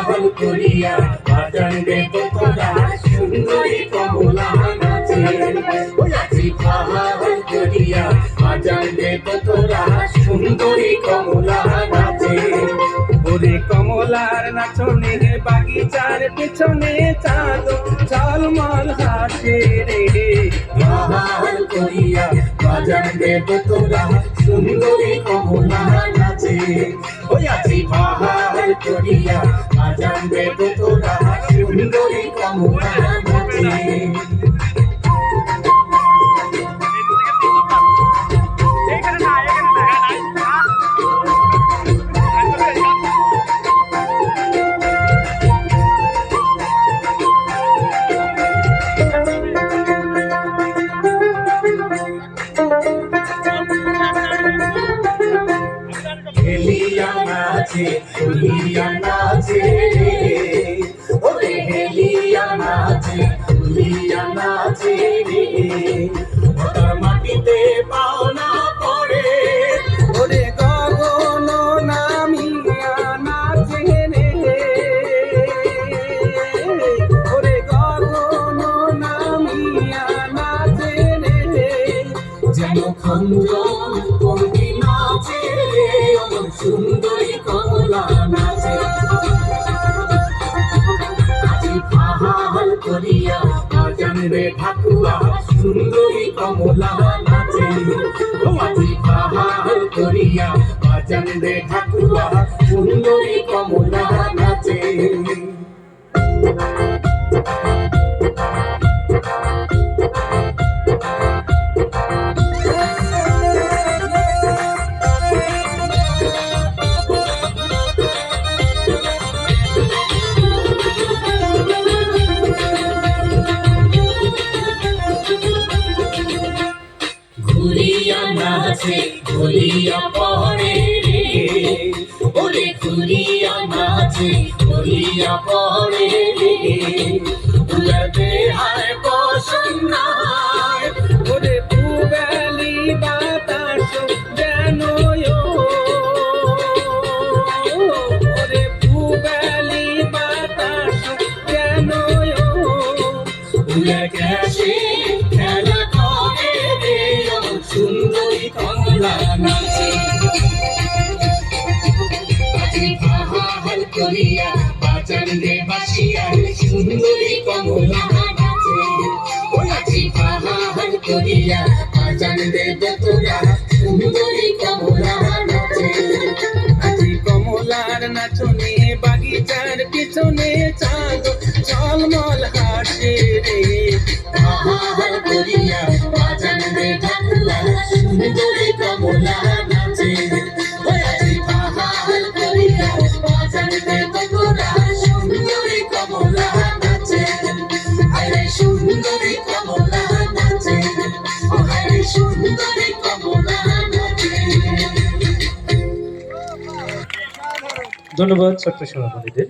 ভাল করিয়া বাজান দেব তোরা সুন্দরী কমলা নাচে। আজি ভাল করিয়া বাজান দেব তোরা সুন্দরী কমলা নাচে। ওরে কমলার নাচনে বাগিচার পেছনে চাঁদ ঝলমল হাসে রে। ভাল করিয়া বাজান দেব তোরা সুন্দরী কমলা নাচে। ওই আজি ভাল করিয়া বাজান দেব তোরা সুন্দরী কমলা নাচে। হেলিয়া নাচে হেলিয়া নাচে ওরে হেলিয়া নাচে হেলিয়া নাচে ওটার মাটিতে পাও না পড়ে। ওরে গগন নামিয়া নাচে রে। ওরে গগন নামিয়া নাচে রে। যেন খঞ্জ পঙ্কি নাচে সুন্দরী কমলা নাচে। আজি ভাল করিয়া বাজান রে ঠাকুয়া সুন্দরী কমলা নাচে। আজি ভাল করিয়া বাজান রে ঠাকুয়া সুন্দরী কমলা নাচে। ঘুরিয়া নাচে ঘুরিয়া পড়ে রে। ওরে ঘুরিয়া নাচে ঘুরিয়া পড়ে রে। উড়াতে হায় বসন্নায় ওরে পুবেলি বাতাস যেন ওরে পুবেলি বাতাস যেন উড়ে গেছে খেলা করে রে সুন্দরী কমলা নাচে। আজি ভাল করিয়া বাজান রে বাসিয়া সুন্দরী কমলা নাচে। আজি ভাল করিয়া বাজান রে তোরা সুন্দরী কমলা নাচে। আজি কমলার নাচনে বাগিচার পিছনে চাঁদ ঝলমল হাসে রে। ভাল করিয়া বাজান রে ঠাকুয়া সুন্দরী কমলা নাচে। আজি ভাল করিয়া বাজান রে তোরা সুন্দরী কমলা নাচে। আরে সুন্দরী কমলা নাচে। আরে সুন্দরী কমলা নাচে। ধন্যবাদ ছাত্র সভাপতিদের।